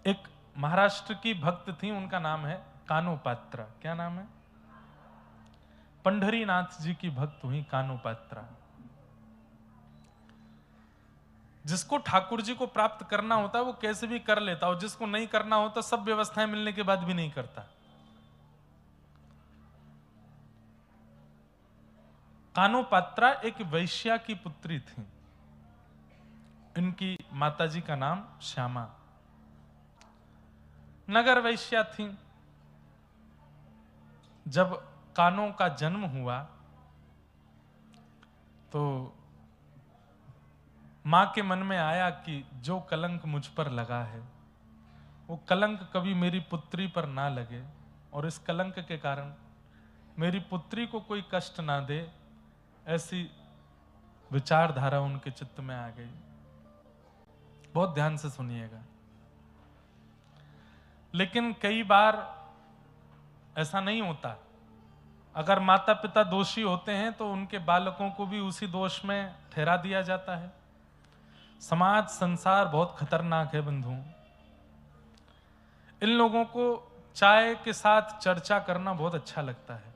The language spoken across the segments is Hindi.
एक महाराष्ट्र की भक्त थी, उनका नाम है कानोपात्रा। क्या नाम है? पंढरीनाथ जी की भक्त हुई कानोपात्रा। जिसको ठाकुर जी को प्राप्त करना होता है वो कैसे भी कर लेता, और जिसको नहीं करना होता सब व्यवस्थाएं मिलने के बाद भी नहीं करता। कानोपात्रा एक वैश्या की पुत्री थी। इनकी माताजी का नाम श्यामा, नगर वैश्या थी। जब कानों का जन्म हुआ तो मां के मन में आया कि जो कलंक मुझ पर लगा है वो कलंक कभी मेरी पुत्री पर ना लगे, और इस कलंक के कारण मेरी पुत्री को कोई कष्ट ना दे, ऐसी विचारधारा उनके चित्त में आ गई। बहुत ध्यान से सुनिएगा। लेकिन कई बार ऐसा नहीं होता। अगर माता पिता दोषी होते हैं तो उनके बालकों को भी उसी दोष में ठहरा दिया जाता है। समाज संसार बहुत खतरनाक है बंधु। इन लोगों को चाय के साथ चर्चा करना बहुत अच्छा लगता है,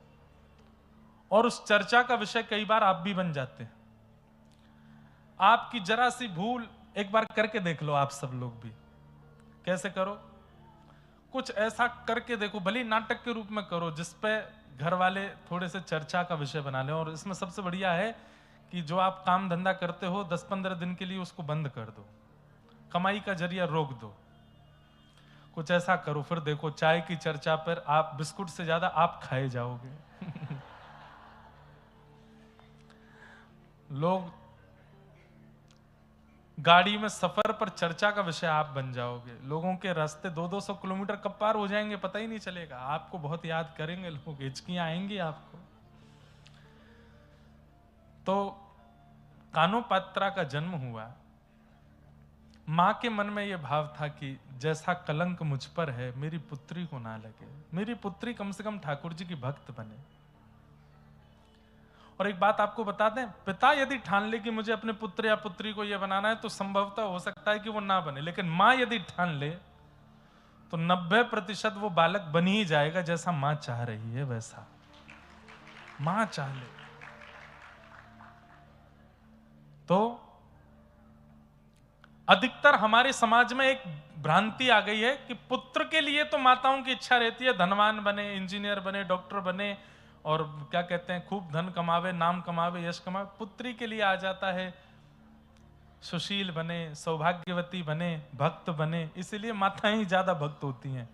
और उस चर्चा का विषय कई बार आप भी बन जाते हैं। आपकी जरा सी भूल एक बार करके देख लो, आप सब लोग भी। कैसे करो? कुछ ऐसा करके देखो, भले नाटक के रूप में करो जिसपे घर वाले थोड़े से चर्चा का विषय बना लें। और इसमें सबसे बढ़िया है कि जो आप काम धंधा करते हो 10-15 दिन के लिए उसको बंद कर दो, कमाई का जरिया रोक दो। कुछ ऐसा करो, फिर देखो चाय की चर्चा पर आप बिस्कुट से ज्यादा आप खाए जाओगे। लोग गाड़ी में सफर पर चर्चा का विषय आप बन जाओगे। लोगों के रास्ते 200-200 किलोमीटर कब पार हो जाएंगे पता ही नहीं चलेगा। आपको बहुत याद करेंगे लोग, हिचकियां आएंगी आपको। तो कानोपात्रा का जन्म हुआ। मां के मन में यह भाव था कि जैसा कलंक मुझ पर है मेरी पुत्री को ना लगे, मेरी पुत्री कम से कम ठाकुर जी की भक्त बने। और एक बात आपको बता दें, पिता यदि ठान ले कि मुझे अपने पुत्र या पुत्री को यह बनाना है तो संभवतः हो सकता है कि वो ना बने, लेकिन मां यदि ठान ले तो 90% वो बालक बन ही जाएगा जैसा मां चाह रही है वैसा। मां चाह ले तो अधिकतर हमारे समाज में एक भ्रांति आ गई है कि पुत्र के लिए तो माताओं की इच्छा रहती है धनवान बने, इंजीनियर बने, डॉक्टर बने, और क्या कहते हैं खूब धन कमावे, नाम कमावे, यश कमावे। पुत्री के लिए आ जाता है सुशील बने, सौभाग्यवती बने, भक्त बने। इसलिए माताएं ही ज्यादा भक्त होती हैं।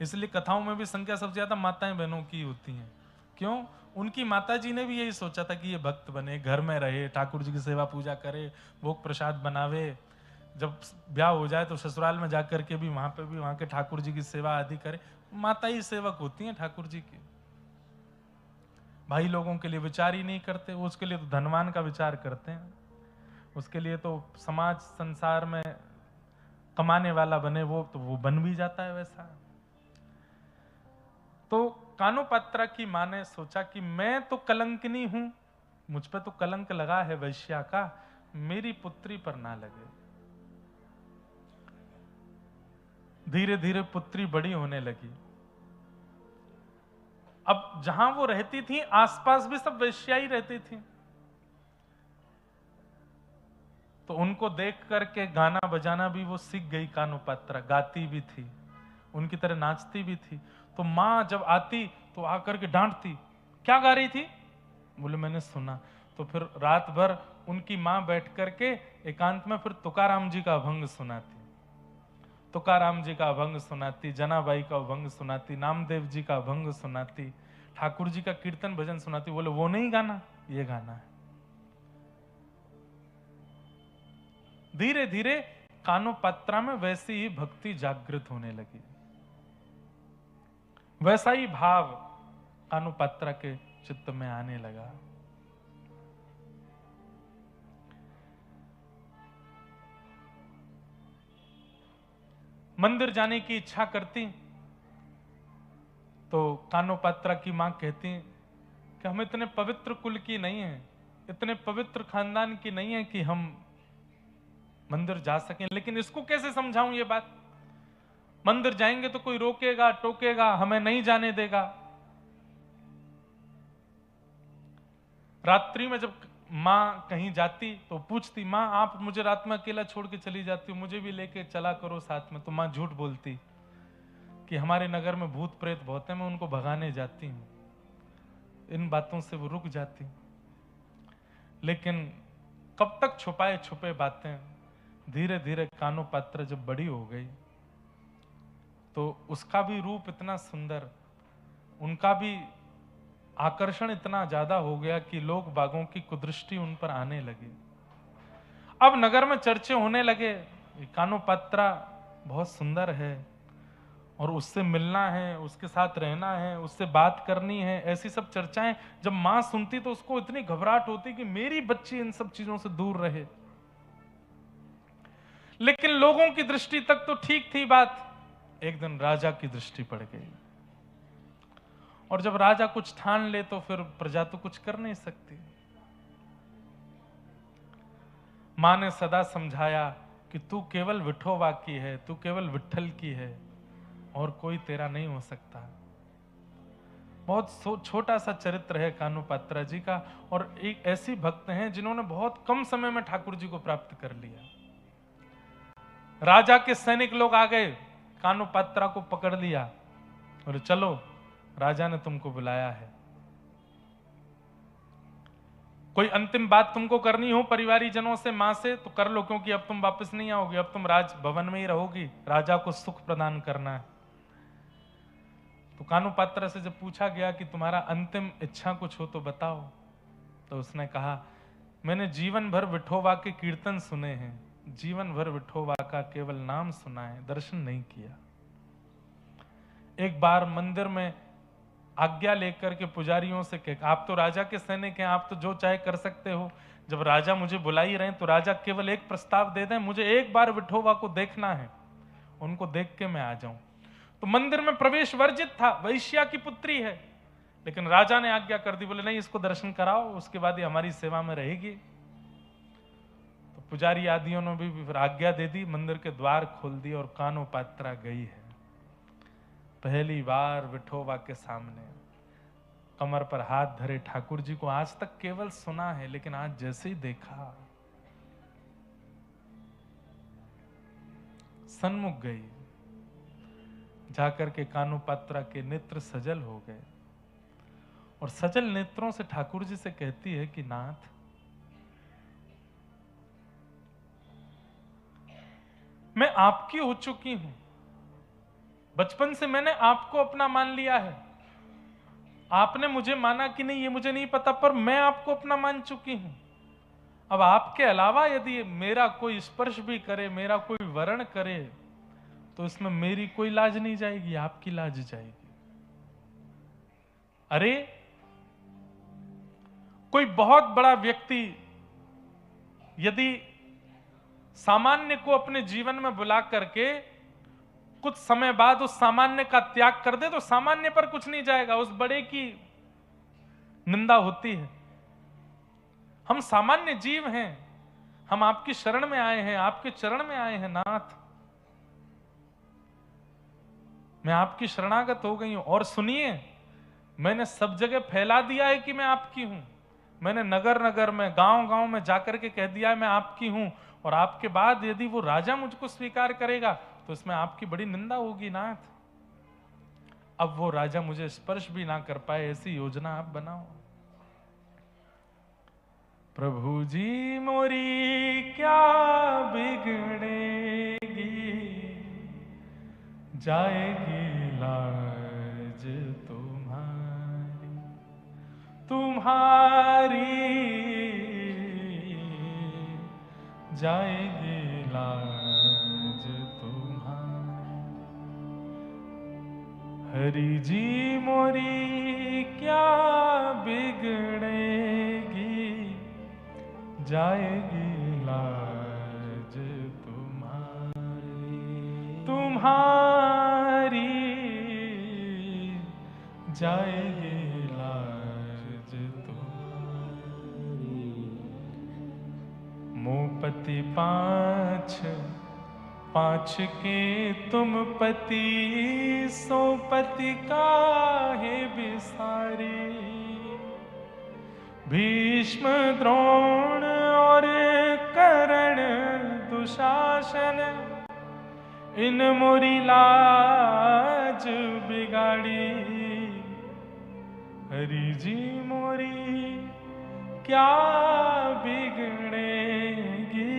इसलिए कथाओं में भी संख्या सबसे ज्यादा माताएं बहनों की होती हैं। क्यों? उनकी माताजी ने भी यही सोचा था कि ये भक्त बने, घर में रहे, ठाकुर जी की सेवा पूजा करे, भोग प्रसाद बनावे, जब ब्याह हो जाए तो ससुराल में जाकर के भी वहां पे भी वहां के ठाकुर जी की सेवा आदि करे। माता ही सेवक होती हैं ठाकुर जी की। भाई लोगों के लिए विचार ही नहीं करते, उसके लिए तो धनवान का विचार करते हैं। उसके लिए तो समाज संसार में कमाने वाला बने, वो तो वो बन भी जाता है वैसा। तो कानोपात्रा की मां ने सोचा कि मैं तो कलंकिनी हूं, मुझ पे तो कलंक लगा है वैश्या का, मेरी पुत्री पर ना लगे। धीरे धीरे पुत्री बड़ी होने लगी। अब जहां वो रहती थी आसपास भी सब वेश्या ही रहती थी, तो उनको देख करके गाना बजाना भी वो सीख गई। कानोपात्रा गाती भी थी, उनकी तरह नाचती भी थी। तो मां जब आती तो आकर के डांटती, क्या गा रही थी? बोले मैंने सुना। तो फिर रात भर उनकी मां बैठ करके एकांत में फिर तुकाराम जी का अभंग सुनाती, तुकाराम जी का अभंग सुनाती, जनाबाई का अभंग सुनाती, नामदेव जी का अभंग सुनाती, ठाकुर जी का कीर्तन भजन सुनाती। बोले वो नहीं गाना, ये गाना है। धीरे धीरे कानोपात्रा में वैसी ही भक्ति जागृत होने लगी, वैसा ही भाव कानोपात्रा के चित्त में आने लगा। मंदिर जाने की इच्छा करती तो कानोपात्रा की मां कहती कि हम इतने पवित्र कुल की नहीं है, इतने पवित्र खानदान की नहीं है कि हम मंदिर जा सकें। लेकिन इसको कैसे समझाऊं ये बात? मंदिर जाएंगे तो कोई रोकेगा टोकेगा, हमें नहीं जाने देगा। रात्रि में जब माँ कहीं जाती तो पूछती, माँ आप मुझे रात में अकेला छोड़ के चली जाती हो, मुझे भी लेके चला करो साथ में। तो माँ झूठ बोलती कि हमारे नगर में भूत प्रेत बहुत है, मैं उनको भगाने जाती हूँ। इन बातों से वो रुक जाती। लेकिन कब तक छुपाए छुपे बातें। धीरे धीरे कानो पात्र जब बड़ी हो गई तो उसका भी रूप इतना सुंदर, उनका भी आकर्षण इतना ज्यादा हो गया कि लोग बागों की कुदृष्टि उन पर आने लगी। अब नगर में चर्चे होने लगे, कानो पात्रा बहुत सुंदर है और उससे मिलना है, उसके साथ रहना है, उससे बात करनी है, ऐसी सब चर्चाएं जब मां सुनती तो उसको इतनी घबराहट होती कि मेरी बच्ची इन सब चीजों से दूर रहे। लेकिन लोगों की दृष्टि तक तो ठीक थी बात। एक दिन राजा की दृष्टि पड़ गई, और जब राजा कुछ ठान ले तो फिर प्रजा तो कुछ कर नहीं सकती। मां ने सदा समझाया कि तू केवल विठोबा की है, तू केवल विठ्ठल की है और कोई तेरा नहीं हो सकता। बहुत छोटा सा चरित्र है कानो पात्रा जी का, और एक ऐसी भक्त हैं जिन्होंने बहुत कम समय में ठाकुर जी को प्राप्त कर लिया। राजा के सैनिक लोग आ गए, कानो पात्रा को पकड़ लिया और चलो राजा ने तुमको बुलाया है, कोई अंतिम बात तुमको करनी हो परिवारी जनों से, मां से, तो कर लो, क्योंकि अब तुम वापस नहीं आओगे, अब तुम राज भवन में ही रहोगी, राजा को सुख प्रदान करना है। तो कानो पात्रा से जब पूछा गया कि तुम्हारा अंतिम इच्छा कुछ हो तो बताओ, तो उसने कहा मैंने जीवन भर विठोबा के कीर्तन सुने हैं, जीवन भर विठोबा का केवल नाम सुना है, दर्शन नहीं किया। एक बार मंदिर में आज्ञा लेकर के पुजारियों से कह, आप तो राजा के सैनिक हैं, आप तो जो चाहे कर सकते हो, जब राजा मुझे बुला ही रहे हैं तो राजा केवल एक प्रस्ताव दे दें, मुझे एक बार विठोबा को देखना है, उनको देख के मैं आ जाऊं। तो मंदिर में प्रवेश वर्जित था, वैश्या की पुत्री है, लेकिन राजा ने आज्ञा कर दी, बोले नहीं इसको दर्शन कराओ, उसके बाद ये हमारी सेवा में रहेगी। तो पुजारी आदियों ने भी फिर आज्ञा दे दी, मंदिर के द्वार खोल दिए और कानो पात्रा गई है पहली बार विठोबा के सामने, कमर पर हाथ धरे ठाकुर जी को आज तक केवल सुना है, लेकिन आज जैसे ही देखा सन्मुख गई, जाकर के कानो पात्रा के नेत्र सजल हो गए और सजल नेत्रों से ठाकुर जी से कहती है कि नाथ मैं आपकी हो चुकी हूं, बचपन से मैंने आपको अपना मान लिया है, आपने मुझे माना कि नहीं ये मुझे नहीं पता, पर मैं आपको अपना मान चुकी हूं। अब आपके अलावा यदि मेरा कोई स्पर्श भी करे, मेरा कोई वर्ण करे, तो इसमें मेरी कोई लाज नहीं जाएगी, आपकी लाज जाएगी। अरे कोई बहुत बड़ा व्यक्ति यदि सामान्य को अपने जीवन में बुला करके कुछ समय बाद उस सामान्य का त्याग कर दे तो सामान्य पर कुछ नहीं जाएगा, उस बड़े की निंदा होती है। हम सामान्य जीव हैं, हम आपकी शरण में आए हैं, आपके चरण में आए हैं नाथ, मैं आपकी शरणागत हो गई हूं। और सुनिए, मैंने सब जगह फैला दिया है कि मैं आपकी हूं, मैंने नगर नगर में गांव गांव में जाकर के कह दिया है मैं आपकी हूं, और आपके बाद यदि वो राजा मुझको स्वीकार करेगा तो इसमें आपकी बड़ी निंदा होगी नाथ। अब वो राजा मुझे स्पर्श भी ना कर पाए, ऐसी योजना आप बनाओ। प्रभु जी मोरी क्या बिगड़ेगी, जाएगी लाज तुम्हारी, तुम्हारी जाएगी लाज तुम्हारी। हरि जी मोरी क्या बिगड़ेगी, जाएगी लाज तुम्हारी, तुम्हारी जाएगी लाज तुम्हारी। मुपति पाँच पाँच के तुम पति सो पति काहे बिसारे, भीष्म द्रोण और कर्ण दुशासन इन मोरी लाज बिगाड़ी, हरि जी मोरी क्या बिगड़ेगी,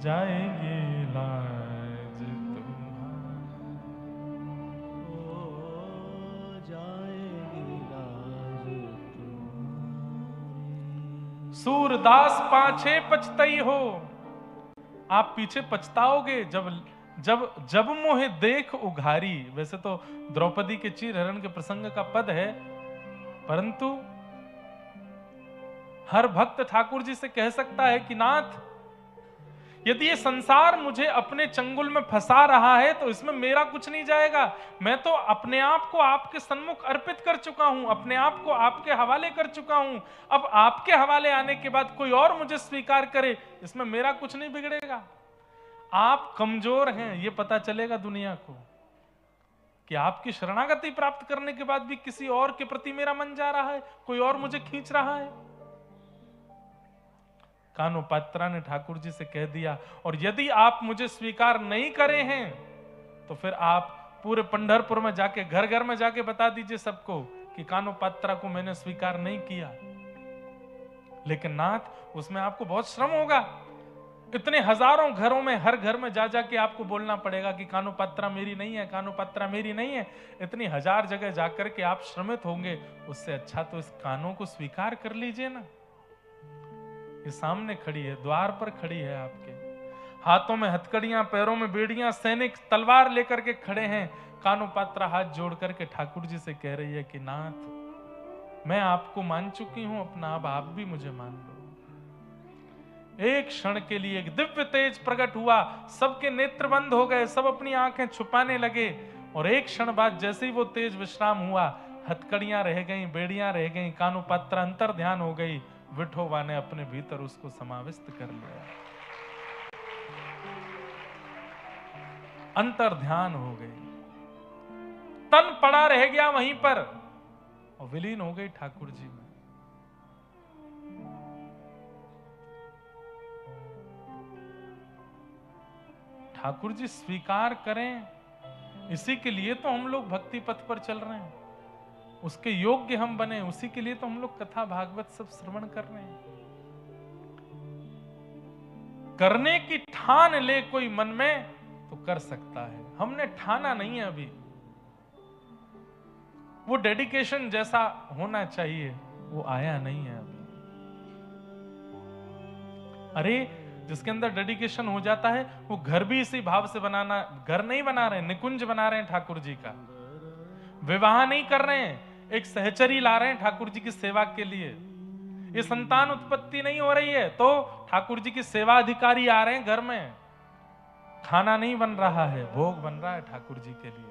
जाएगी लाज तुम्हारी, जाएगी लाज तुम्हारी। सूरदास पाछे पछतई हो, आप पीछे पछताओगे जब मोहे देख उघारी। वैसे तो द्रौपदी के चीर हरण के प्रसंग का पद है, परंतु हर भक्त ठाकुर जी से कह सकता है कि नाथ, यदि ये संसार मुझे अपने चंगुल में फंसा रहा है तो इसमें मेरा कुछ नहीं जाएगा। मैं तो अपने आप को आपके सन्मुख अर्पित कर चुका हूं, अपने आप को आपके हवाले कर चुका हूं। अब आपके हवाले आने के बाद कोई और मुझे स्वीकार करे, इसमें मेरा कुछ नहीं बिगड़ेगा। आप कमजोर हैं ये पता चलेगा दुनिया को, कि आपकी शरणागति प्राप्त करने के बाद भी किसी और के प्रति मेरा मन जा रहा है, कोई और मुझे खींच रहा है। कानोपात्रा ने ठाकुर जी से कह दिया, और यदि आप मुझे स्वीकार नहीं करे हैं तो फिर आप पूरे पंढरपुर में जाके घर घर में जाके बता दीजिए सबको कि कानोपात्रा को मैंने स्वीकार नहीं किया। लेकिन नाथ, उसमें आपको बहुत श्रम होगा। इतने हजारों घरों में हर घर में जा जाके आपको बोलना पड़ेगा कि कानोपात्रा मेरी नहीं है, कानोपात्रा मेरी नहीं है। इतनी हजार जगह जाकर के आप श्रमित होंगे, उससे अच्छा तो इस कानों को स्वीकार कर लीजिए ना। ये सामने खड़ी है, द्वार पर खड़ी है आपके, हाथों में हथकड़ियां, पैरों में बेड़ियां, सैनिक तलवार लेकर के खड़े हैं। कानोपात्रा हाथ जोड़ करके ठाकुर जी से कह रही है कि नाथ, मैं आपको मान चुकी हूं अपना, अब आप भी मुझे मान लो। एक क्षण के लिए एक दिव्य तेज प्रकट हुआ, सबके नेत्र बंद हो गए, सब अपनी आंखें छुपाने लगे, और एक क्षण बाद जैसे ही वो तेज विश्राम हुआ, हथकड़ियां रह गईं, बेड़ियां रह गईं, कानोपात्रा अंतर ध्यान हो गई। विठोबा ने अपने भीतर उसको समाविष्ट कर लिया, अंतर ध्यान हो गई, तन पड़ा रह गया वहीं पर और विलीन हो गई ठाकुर जी में। ठाकुर जी स्वीकार करें, इसी के लिए तो हम लोग भक्ति पथ पर चल रहे हैं, उसके योग्य हम बने, उसी के लिए तो हम लोग कथा भागवत सब श्रवण कर रहे हैं। करने की ठान ले कोई मन में तो कर सकता है, हमने ठाना नहीं है अभी। वो डेडिकेशन जैसा होना चाहिए वो आया नहीं है अभी। अरे जिसके अंदर डेडिकेशन हो जाता है वो घर भी इसी भाव से बनाना, घर नहीं बना रहे, निकुंज बना रहे हैं ठाकुर जी का, विवाह नहीं कर रहे हैं, एक सहचरी ला रहे हैं ठाकुर जी की सेवा के लिए। ये संतान उत्पत्ति नहीं हो रही है तो ठाकुर जी की सेवा अधिकारी आ रहे हैं घर में, खाना नहीं बन रहा है, भोग बन रहा है ठाकुर जी के लिए।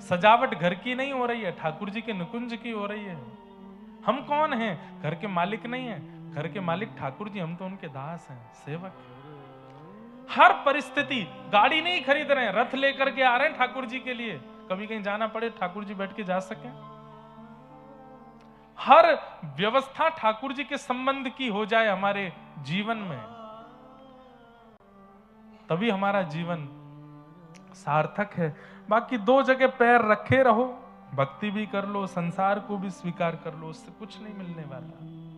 सजावट घर की नहीं हो रही है, ठाकुर जी के निकुंज की हो रही है। हम कौन हैं? घर के मालिक नहीं है, घर के मालिक ठाकुर जी, हम तो उनके दास हैं, सेवक। हर परिस्थिति, गाड़ी नहीं खरीद रहे हैं, रथ लेकर के आ रहे हैं ठाकुर जी के लिए, कभी कहीं जाना पड़े ठाकुर जी बैठ के जा सके। हर व्यवस्था ठाकुर जी के संबंध की हो जाए हमारे जीवन में, तभी हमारा जीवन सार्थक है। बाकी दो जगह पैर रखे रहो, भक्ति भी कर लो, संसार को भी स्वीकार कर लो, उससे कुछ नहीं मिलने वाला।